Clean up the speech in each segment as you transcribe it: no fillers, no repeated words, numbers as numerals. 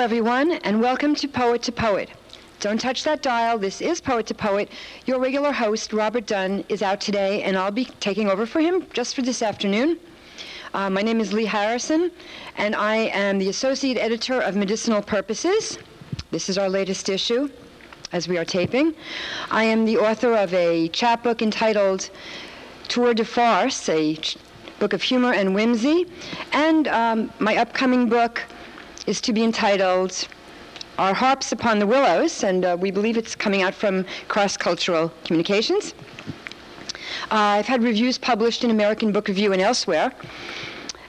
everyone, and welcome to Poet to Poet. Don't touch that dial. This is Poet to Poet. Your regular host, Robert Dunn, is out today, and I'll be taking over for him just for this afternoon. My name is Lee Harrison, and I am the Associate Editor of Medicinal Purposes. This is our latest issue, as we are taping. I am the author of a chapbook entitled Tour de Farce, a book of humor and whimsy, and my upcoming book is to be entitled Our Harps Upon the Willows, and we believe it's coming out from Cross-Cultural Communications. I've had reviews published in American Book Review and elsewhere,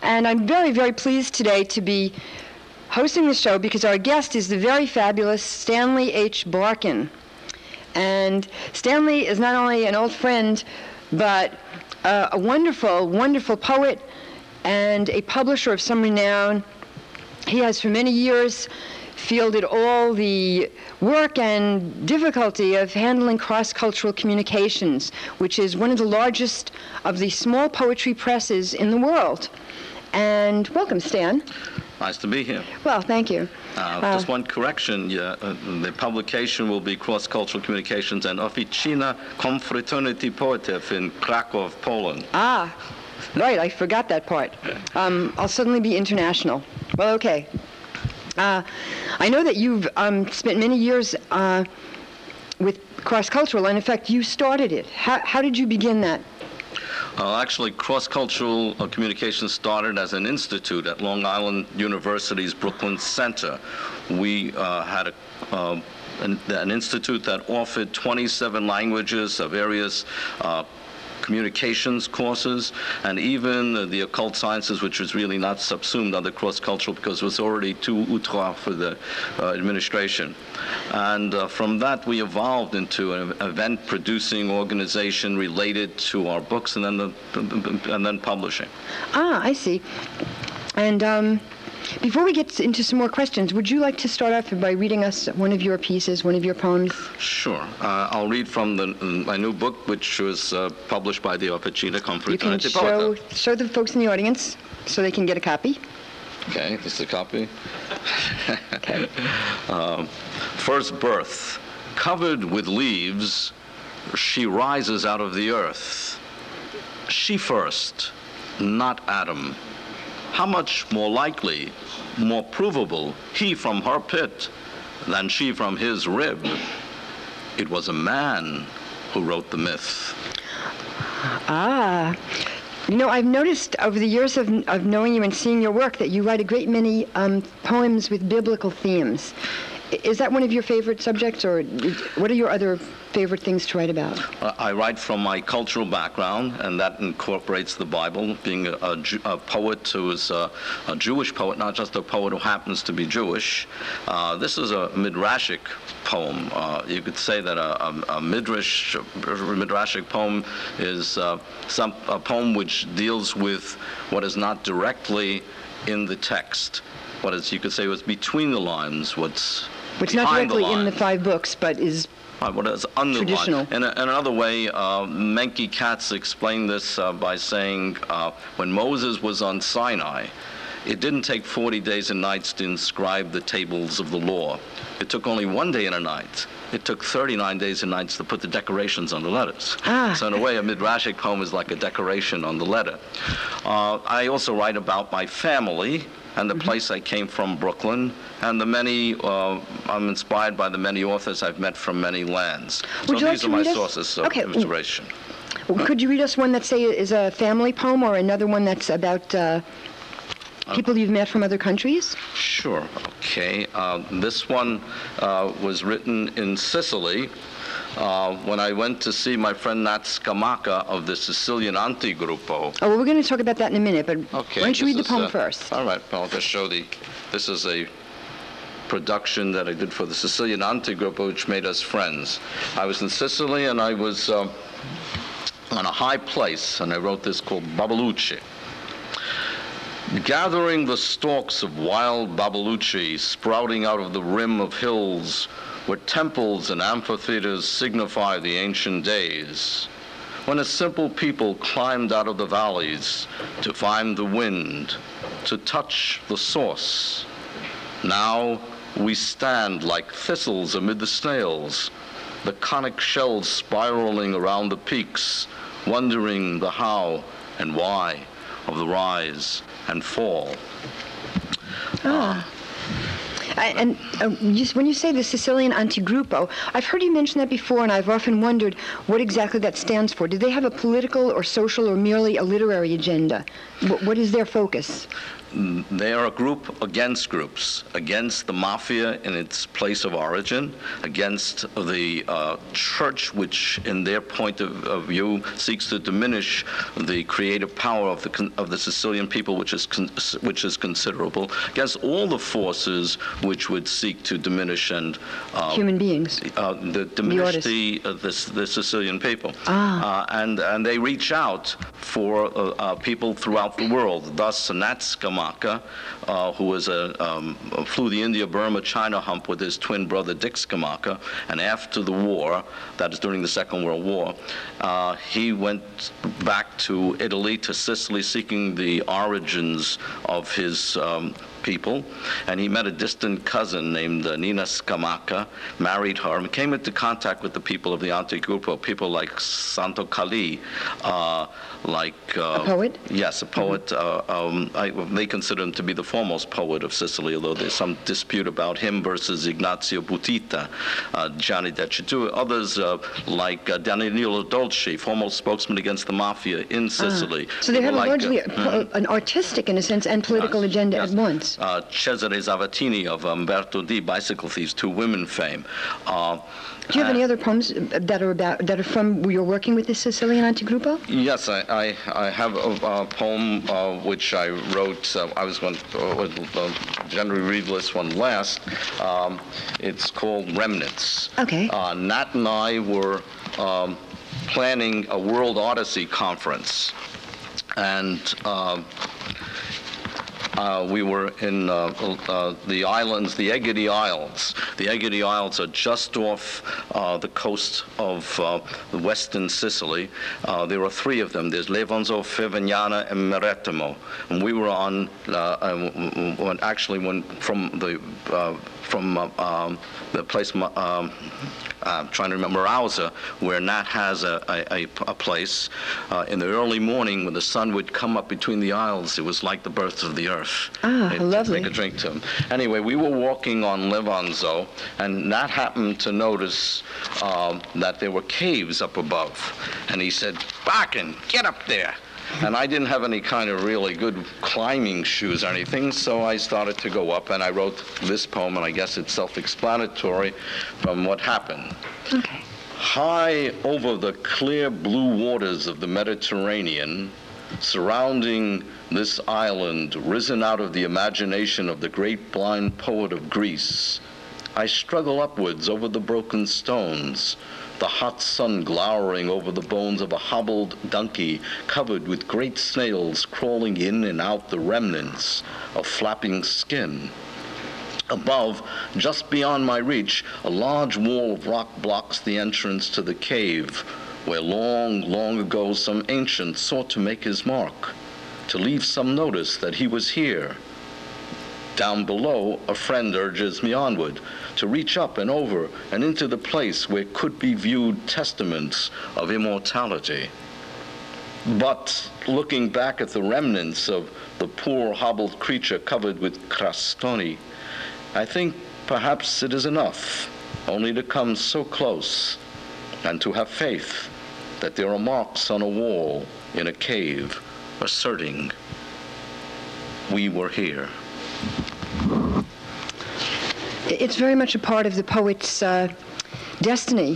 and I'm very, very pleased today to be hosting the show because our guest is the very fabulous Stanley H. Barkan. And Stanley is not only an old friend, but a wonderful, wonderful poet and a publisher of some renown. He has for many years fielded all the work and difficulty of handling cross-cultural communications, which is one of the largest of the small poetry presses in the world. And welcome, Stan. Nice to be here. Well, thank you. Just one correction. The publication will be Cross-Cultural Communications and Oficina Confraternity Poetew in Krakow, Poland. Ah, right. I forgot that part. I'll suddenly be international. Well, okay. I know that you've spent many years with cross-cultural, and in fact, you started it. How did you begin that? Actually, Cross-Cultural Communications started as an institute at Long Island University's Brooklyn Center. We had an institute that offered 27 languages of various communications courses, and even the occult sciences, which was really not subsumed under cross-cultural because it was already too outre for the administration. And from that, we evolved into an event-producing organization related to our books and then publishing. Ah, I see. And before we get into some more questions, would you like to start off by reading us one of your pieces, one of your poems? Sure. I'll read from my new book, which was published by the Oficina Confraternity Poetew. You can show the folks in the audience so they can get a copy. Okay, this is a copy. Okay. First birth. Covered with leaves, she rises out of the earth. She first, not Adam. How much more likely, more provable, he from her pit than she from his rib? It was a man who wrote the myth. Ah. You know, I've noticed over the years of knowing you and seeing your work that you write a great many poems with biblical themes. Is that one of your favorite subjects, or what are your other favorite things to write about? I write from my cultural background, and that incorporates the Bible, being a poet who is a Jewish poet, not just a poet who happens to be Jewish. This is a Midrashic poem. You could say that a Midrashic poem is a poem which deals with what is not directly in the text. What is, you could say, was between the lines, what's not directly in the 5 books, but is what is underlined. Traditional. In another way, Menke Katz explained this by saying, when Moses was on Sinai, it didn't take 40 days and nights to inscribe the tables of the law. It took only 1 day and a night. It took 39 days and nights to put the decorations on the letters. Ah. So in a way, a Midrashic poem is like a decoration on the letter. I also write about my family and the place I came from, Brooklyn, and the many, I'm inspired by the many authors I've met from many lands. So these are my sources of inspiration. Could you read us one that, say, is a family poem, or another one that's about people you've met from other countries? Sure, okay. This one was written in Sicily when I went to see my friend Nat Scamacca of the Sicilian Antigruppo. Oh, well, we're going to talk about that in a minute, but why don't you read the poem first? All right, I'll just show this is a production that I did for the Sicilian Antigruppo, which made us friends. I was in Sicily, and I was on a high place, and I wrote this called Babalucci. Gathering the stalks of wild Babalucci sprouting out of the rim of hills where temples and amphitheaters signify the ancient days, when a simple people climbed out of the valleys to find the wind, to touch the source. Now we stand like thistles amid the snails, the conic shells spiraling around the peaks, wondering the how and why of the rise and fall. When you say the Sicilian Antigruppo, I've heard you mention that before, and I've often wondered what exactly that stands for. Do they have a political or social or merely a literary agenda? What is their focus? They are a group against groups, against the mafia in its place of origin, against the church, which in their point of view seeks to diminish the creative power of the Sicilian people, which is considerable, against all the forces which would seek to diminish and human beings, diminish the Sicilian people, and they reach out for people throughout the world. Thus, Nat Scamacca, who was flew the India-Burma-China hump with his twin brother Dick Scamacca, and after the war, that is during the Second World War, he went back to Italy, to Sicily, seeking the origins of his people, and he met a distant cousin named Nina Scamacca, married her, and came into contact with the people of the Antigruppo, people like Santo Cali, like a poet? Yes, a poet. They consider him to be the foremost poet of Sicily, although there's some dispute about him versus Ignazio Butita, Gianni Decitu. Others like Danilo Dolci, foremost spokesman against the mafia in Sicily. So they have largely an artistic, in a sense, and political agenda at once. Cesare Zavattini of Umberto D, Bicycle Thieves, two women fame. Do you have any other poems that are from where you're working with the Sicilian Antigruppo? Yes, I have a poem which I wrote. I was going to generally read this one last. It's called Remnants. Okay. Nat and I were planning a World Odyssey conference, and we were in the islands, the Egidi Isles. The Egidi Isles are just off the coast of the western Sicily. There are three of them. There's Levanzo, Fevignana, and Meretimo. And we were on, from the place, I'm trying to remember, Ausa, where Nat has a place. In the early morning, when the sun would come up between the isles, it was like the birth of the earth. Lovely. Take a drink to him. Anyway, we were walking on Levanzo, and Nat happened to notice that there were caves up above. And he said, "Barkan, get up there." And I didn't have any kind of really good climbing shoes or anything, so I started to go up, and I wrote this poem, and I guess it's self-explanatory from what happened. Okay. High over the clear blue waters of the Mediterranean, surrounding this island, risen out of the imagination of the great blind poet of Greece, I struggle upwards over the broken stones, the hot sun glowering over the bones of a hobbled donkey covered with great snails crawling in and out the remnants of flapping skin. Above, just beyond my reach, a large wall of rock blocks the entrance to the cave, where long, long ago some ancient sought to make his mark, to leave some notice that he was here. Down below, a friend urges me onward, to reach up and over and into the place where could be viewed testaments of immortality. But looking back at the remnants of the poor hobbled creature covered with crastoni, I think perhaps it is enough only to come so close and to have faith that there are marks on a wall in a cave asserting we were here. It's very much a part of the poet's destiny,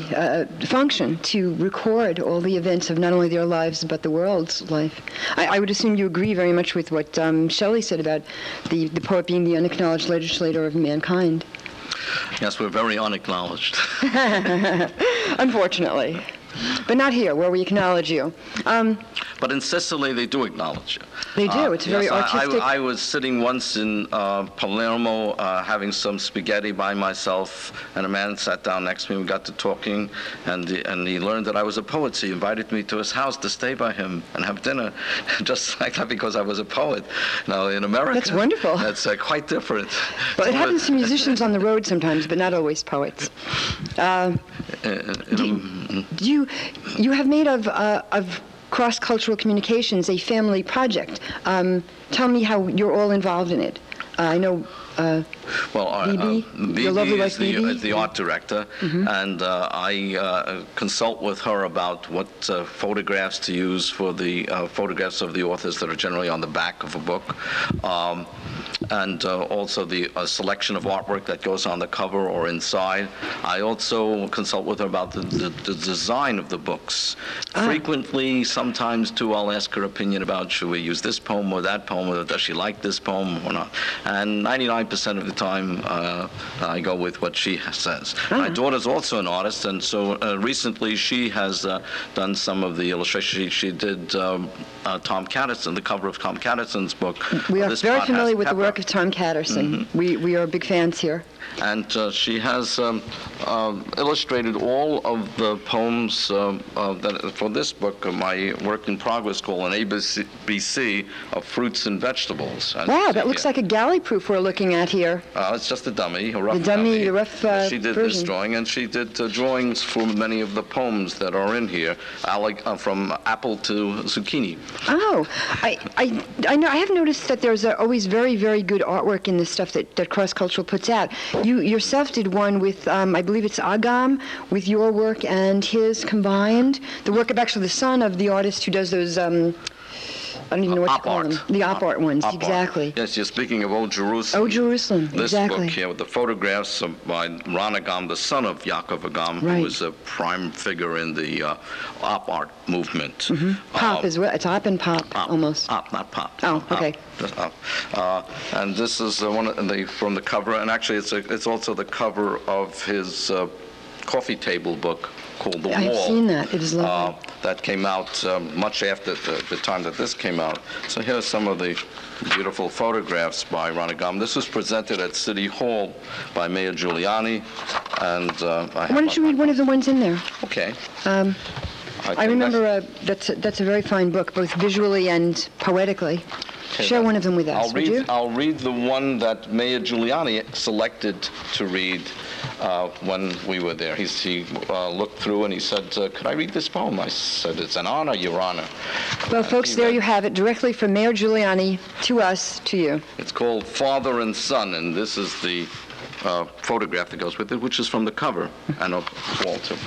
function, to record all the events of not only their lives but the world's life. I would assume you agree very much with what Shelley said about the poet being the unacknowledged legislator of mankind. Yes, we're very unacknowledged. Unfortunately. But not here, where we acknowledge you. But in Sicily, they do acknowledge you. They do. It's very artistic. I was sitting once in Palermo having some spaghetti by myself, and a man sat down next to me. We got to talking, and he learned that I was a poet, so he invited me to his house to stay by him and have dinner, just like that, because I was a poet. Now, in America, that's wonderful. That's quite different. Well, it happens to musicians on the road sometimes, but not always poets. You have made of cross-cultural communications a family project. Tell me how you're all involved in it. I know Bibi, your lovely wife Bibi is the art director, and I consult with her about what photographs to use for the photographs of the authors that are generally on the back of a book, and also the selection of artwork that goes on the cover or inside. I also consult with her about the design of the books. Frequently, sometimes too, I'll ask her opinion about, should we use this poem or that poem, or does she like this poem or not? And 99% of the time, I go with what she says. My daughter's also an artist, and so recently she has done some of the illustrations. She did Tom Catterton, the cover of Tom Catterton's book. We are very familiar with the work of Tom Catterton. We are big fans here. And she has illustrated all of the poems that for this book, my work in progress, called an ABC of fruits and vegetables. Wow, that looks like a galley proof we're looking at here. It's just a dummy, a rough the rough She did version. this drawing, and she did drawings for many of the poems that are in here, from apple to zucchini. Oh, I know. I have noticed that there's always very, very good artwork in the stuff that Cross Cultural puts out. You yourself did one with, I believe it's Agam, with your work and his combined. The work of actually the son of the artist who does those, I don't even know what to call them. The op art ones, exactly. Yes, you're speaking of Old Jerusalem. Old Jerusalem, exactly. This book here with the photographs by Ron Agam, the son of Yaakov Agam, who was a prime figure in the op art movement. Pop as well. It's op and pop, almost. Op, not pop. Oh, okay. And this is one from the cover, and actually it's also the cover of his coffee table book called The Wall. I've seen that. It is lovely. That came out much after the time that this came out. So here's some of the beautiful photographs by Ron Agam. This was presented at City Hall by Mayor Giuliani, and why don't you read one of the ones in there? Okay. I remember that's a very fine book, both visually and poetically. Okay, share one of them with us, would you? I'll read the one that Mayor Giuliani selected to read when we were there. He looked through and he said, could I read this poem? I said, it's an honor, Your Honor. Well, folks, there you have it, directly from Mayor Giuliani to us, to you. It's called Father and Son, and this is the photograph that goes with it, which is from the cover and a wall, too.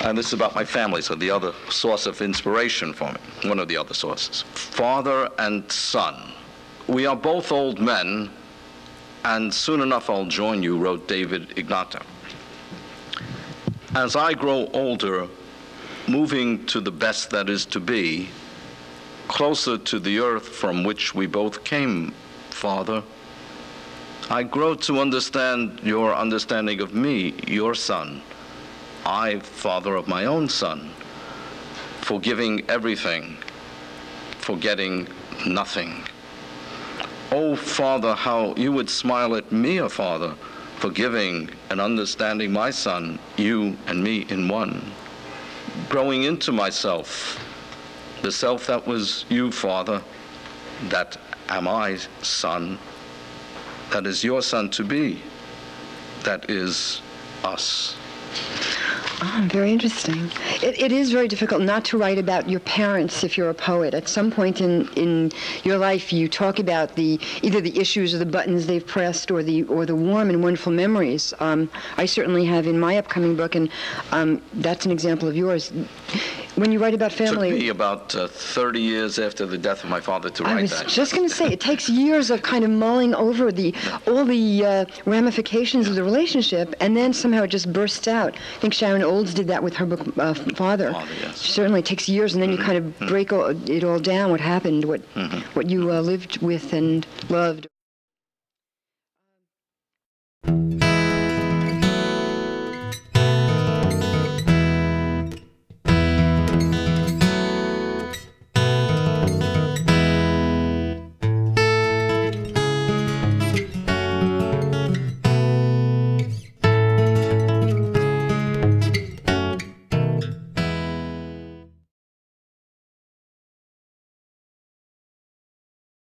And this is about my family, so the other source of inspiration for me, one of the other sources. Father and son. We are both old men, and soon enough I'll join you, wrote David Ignata. As I grow older, moving to the best that is to be, closer to the earth from which we both came, Father, I grow to understand your understanding of me, your son. I, father of my own son, forgiving everything, forgetting nothing. Oh, Father, how you would smile at me, a father, forgiving and understanding my son, you and me in one. Growing into myself, the self that was you, Father, that am I, son, that is your son to be, that is us. Oh, very interesting. It is very difficult not to write about your parents if you're a poet. At some point in your life, you talk about either the issues or the buttons they've pressed, or the warm and wonderful memories. I certainly have in my upcoming book, and that's an example of yours. When you write about family... It took me about 30 years after the death of my father to write that. I was just going to say, it takes years of kind of mulling over all the ramifications of the relationship, and then somehow it just bursts out. I think Sharon Olds did that with her book, Father. Yes. Certainly, it takes years, and then you kind of break it all down, what happened, what you lived with and loved.